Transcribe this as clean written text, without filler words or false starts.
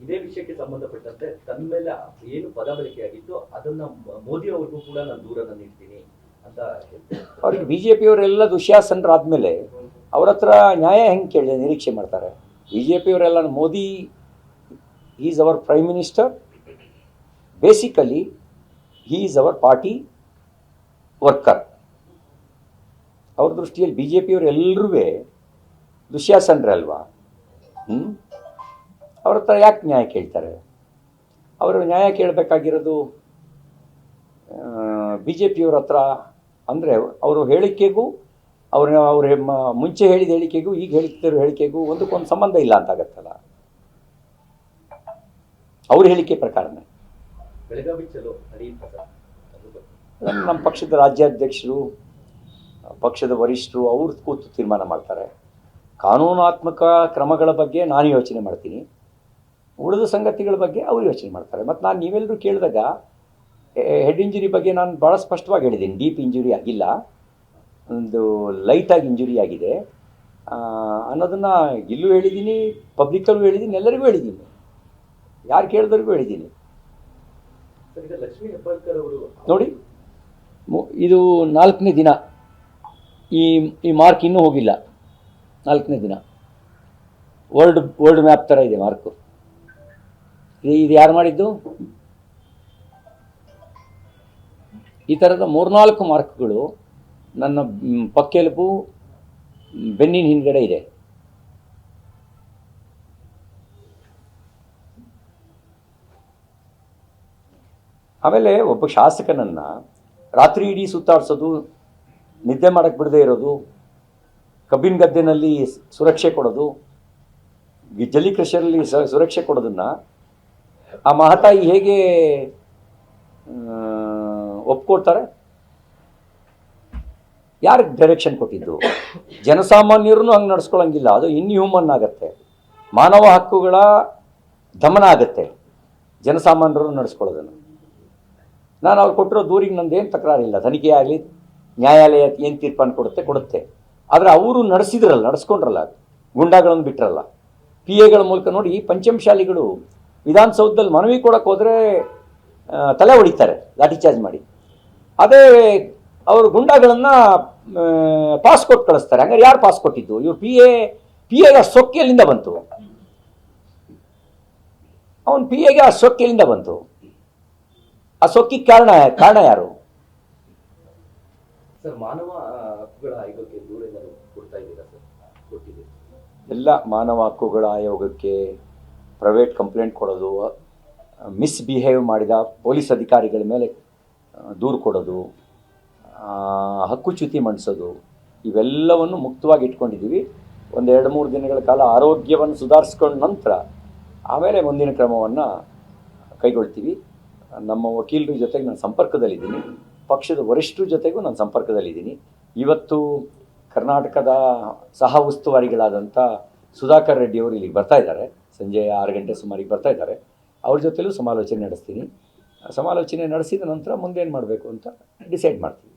ಇದೇ ವಿಷಯಕ್ಕೆ ಸಂಬಂಧಪಟ್ಟಂತೆ ತನ್ನ ಮೇಲೆ ಏನು ಪದ ಬಳಕೆಯಾಗಿತ್ತು ಅದನ್ನ ಮೋದಿ ಅವ್ರಿಗೂ ಕೂಡ ನಾನು ದೂರನ್ನ ನೀಡ್ತೀನಿ ಅಂತ ಹೇಳ್ತಾರೆ. ಅವ್ರಿಗೆ ಬಿಜೆಪಿಯವರೆಲ್ಲ ದುಶ್ಯಾಸನರಾದ್ಮೇಲೆ ಅವ್ರ ಹತ್ರ ನ್ಯಾಯ ಹೆಂಗೆ ಕೇಳಿ ನಿರೀಕ್ಷೆ ಮಾಡ್ತಾರೆ? ಬಿಜೆಪಿಯವರೆಲ್ಲ Modi is our prime minister, basically he is our party worker. ಅವ್ರ ದೃಷ್ಟಿಯಲ್ಲಿ ಬಿ ಜೆ ಪಿಯವರೆಲ್ಲರೂ ದುಶ್ಯಾಸನರೇ ಅಲ್ವಾ? ಅವ್ರ ಹತ್ರ ಯಾಕೆ ನ್ಯಾಯ ಕೇಳ್ತಾರೆ? ಅವರು ನ್ಯಾಯ ಕೇಳಬೇಕಾಗಿರೋದು ಬಿ ಜೆ ಪಿಯವ್ರ ಹತ್ರ. ಅಂದರೆ ಅವರು ಹೇಳಿಕೆಗೂ ಅವ್ರ ಮುಂಚೆ ಹೇಳಿದ ಹೇಳಿಕೆಗೂ ಈಗ ಹೇಳ್ತಿರೋ ಹೇಳಿಕೆಗೂ ಒಂದಕ್ಕೊಂದು ಸಂಬಂಧ ಇಲ್ಲ ಅಂತ ಆಗತ್ತಲ್ಲ. ಅವ್ರ ಹೇಳಿಕೆ ಪ್ರಕಾರನೇ ಬೆಳಗಾವಿ ಚಲೋ ನಡೆಯುತ್ತೆ. ನಮ್ಮ ಪಕ್ಷದ ರಾಜ್ಯಾಧ್ಯಕ್ಷರು, ಪಕ್ಷದ ವರಿಷ್ಠರು ಅವ್ರು ಕೂತು ತೀರ್ಮಾನ ಮಾಡ್ತಾರೆ. ಕಾನೂನಾತ್ಮಕ ಕ್ರಮಗಳ ಬಗ್ಗೆ ನಾನು ಯೋಚನೆ ಮಾಡ್ತೀನಿ, ಉಳಿದ ಸಂಗತಿಗಳ ಬಗ್ಗೆ ಅವರು ಯೋಚನೆ ಮಾಡ್ತಾರೆ. ಮತ್ತು ನಾನು ನೀವೆಲ್ಲರೂ ಕೇಳಿದಾಗ ಹೆಡ್ ಇಂಜುರಿ ಬಗ್ಗೆ ನಾನು ಭಾಳ ಸ್ಪಷ್ಟವಾಗಿ ಹೇಳಿದ್ದೀನಿ. ಡೀಪ್ ಇಂಜುರಿ ಆಗಿಲ್ಲ, ಒಂದು ಲೈಟಾಗಿ ಇಂಜುರಿ ಆಗಿದೆ ಅನ್ನೋದನ್ನು ಇಲ್ಲೂ ಹೇಳಿದ್ದೀನಿ, ಪಬ್ಲಿಕ್ಕಲ್ಲೂ ಹೇಳಿದ್ದೀನಿ, ಎಲ್ಲರಿಗೂ ಹೇಳಿದ್ದೀನಿ, ಯಾರು ಕೇಳಿದವ್ರಿಗೂ ಹೇಳಿದ್ದೀನಿ. ಲಕ್ಷ್ಮೀ ಹೆಬ್ಬಾಳ್ಕರ್ ಅವರು ನೋಡಿ, ಇದು 4ನೇ ದಿನ, ಈ ಮಾರ್ಕ್ ಇನ್ನೂ ಹೋಗಿಲ್ಲ. 4ನೇ ದಿನ ವರ್ಲ್ಡ್ ಮ್ಯಾಪ್ ಥರ ಇದೆ ಮಾರ್ಕು. ಇದು ಯಾರು ಮಾಡಿದ್ದು? ಈ ಥರದ 3-4 ಮಾರ್ಕ್ಗಳು ನನ್ನ ಪಕ್ಕೆಲುಬು, ಬೆನ್ನಿನ ಹಿಂದ್ಗಡೆ ಇದೆ. ಆಮೇಲೆ ಒಬ್ಬ ಶಾಸಕನನ್ನು ರಾತ್ರಿ ಇಡೀ ಸುತ್ತಾಡಿಸೋದು, ನಿದ್ದೆ ಮಾಡಕ್ಕೆ ಬಿಡದೇ ಇರೋದು, ಕಬ್ಬಿನ ಗದ್ದೆನಲ್ಲಿ ಸುರಕ್ಷೆ ಕೊಡೋದು, ಜಲ್ಲಿ ಕೃಷಿಯಲ್ಲಿ ಸುರಕ್ಷೆ ಕೊಡೋದನ್ನು ಆ ಮಹಾತಾಯಿ ಹೇಗೆ ಒಪ್ಕೊಳ್ತಾರೆ? ಯಾರಿಗೆ ಡೈರೆಕ್ಷನ್ ಕೊಟ್ಟಿದ್ದು? ಜನಸಾಮಾನ್ಯರನ್ನು ಹಂಗೆ ನಡ್ಸ್ಕೊಳಂಗಿಲ್ಲ, ಅದು ಇನ್ಹ್ಯೂಮನ್ ಆಗತ್ತೆ, ಮಾನವ ಹಕ್ಕುಗಳ ದಮನ ಆಗತ್ತೆ ಜನಸಾಮಾನ್ಯರು ನಡೆಸ್ಕೊಳ್ಳೋದನ್ನು. ನಾನು ಅವ್ರು ಕೊಟ್ಟಿರೋ ದೂರಿಗೆ ನಂದೇನು ತಕರಾರಿಲ್ಲ, ತನಿಖೆ ಆಗಲಿ, ನ್ಯಾಯಾಲಯ ಏನು ತೀರ್ಪನ್ನು ಕೊಡುತ್ತೆ. ಆದರೆ ಅವರು ನಡೆಸ್ಕೊಂಡ್ರಲ್ಲ, ಗುಂಡಾಗಳನ್ನು ಬಿಟ್ಟರಲ್ಲ, ಪಿ ಎಗಳ ಮೂಲಕ. ನೋಡಿ, ಪಂಚಮಶಾಲಿಗಳು ವಿಧಾನಸೌಧದಲ್ಲಿ ಮನವಿ ಕೊಡೋಕೆ ಹೋದರೆ ತಲೆ ಹೊಡಿತಾರೆ ಲಾಠಿ ಚಾರ್ಜ್ ಮಾಡಿ. ಅದೇ ಅವರು ಗುಂಡಾಗಳನ್ನು ಪಾಸ್ ಕೊಟ್ಟು ಕಳಿಸ್ತಾರೆ. ಹಂಗಾರೆ ಯಾರು ಪಾಸ್ ಕೊಟ್ಟಿದ್ದು? ಇವ್ರು ಪಿ ಎಗೆ ಆ ಸೊಕ್ಕೆಯಲ್ಲಿಂದ ಬಂತು, ಅವನು ಪಿ ಎಗೆ ಆ ಸೊಕ್ಕೆಯಲ್ಲಿಂದ ಬಂತು. ಆ ಸೊಕ್ಕಿಗೆ ಕಾರಣ ಯಾರು? ಸರ್, ಮಾನವ ಹಕ್ಕುಗಳ ಆಯೋಗಕ್ಕೆ ದೂರನ್ನು ಕೊಡ್ತಾ ಇದ್ದೀರಾ ಸರ್? ಕೊಟ್ಟಿದ್ದೀರಿ. ಎಲ್ಲ ಮಾನವ ಹಕ್ಕುಗಳ ಆಯೋಗಕ್ಕೆ ಪ್ರೈವೇಟ್ ಕಂಪ್ಲೇಂಟ್ ಕೊಡೋದು, ಮಿಸ್ಬಿಹೇವ್ ಮಾಡಿದ ಪೊಲೀಸ್ ಅಧಿಕಾರಿಗಳ ಮೇಲೆ ದೂರು ಕೊಡೋದು, ಹಕ್ಕುಚ್ಯುತಿ ಮಂಡಿಸೋದು, ಇವೆಲ್ಲವನ್ನು ಮುಕ್ತವಾಗಿ ಇಟ್ಕೊಂಡಿದ್ದೀವಿ. ಒಂದು 2-3 ದಿನಗಳ ಕಾಲ ಆರೋಗ್ಯವನ್ನು ಸುಧಾರಿಸ್ಕೊಂಡ ನಂತರ ಆಮೇಲೆ ಮುಂದಿನ ಕ್ರಮವನ್ನು ಕೈಗೊಳ್ತೀವಿ. ನಮ್ಮ ವಕೀಲರ ಜೊತೆಗೆ ನಾನು ಸಂಪರ್ಕದಲ್ಲಿದ್ದೀನಿ, ಪಕ್ಷದ ವರಿಷ್ಠರ ಜೊತೆಗೂ ನಾನು ಸಂಪರ್ಕದಲ್ಲಿದ್ದೀನಿ. ಇವತ್ತು ಕರ್ನಾಟಕದ ಸಹ ಉಸ್ತುವಾರಿಗಳಾದಂಥ ಸುಧಾಕರ್ ರೆಡ್ಡಿ ಅವರು ಇಲ್ಲಿಗೆ ಬರ್ತಾ ಇದ್ದಾರೆ, ಸಂಜೆ 6 ಗಂಟೆ ಸುಮಾರಿಗೆ ಬರ್ತಾ ಇದ್ದಾರೆ. ಅವ್ರ ಜೊತೆಲೂ ಸಮಾಲೋಚನೆ ನಡೆಸ್ತೀನಿ. ಸಮಾಲೋಚನೆ ನಡೆಸಿದ ನಂತರ ಮುಂದೇನು ಮಾಡಬೇಕು ಅಂತ ಡಿಸೈಡ್ ಮಾಡ್ತೀವಿ.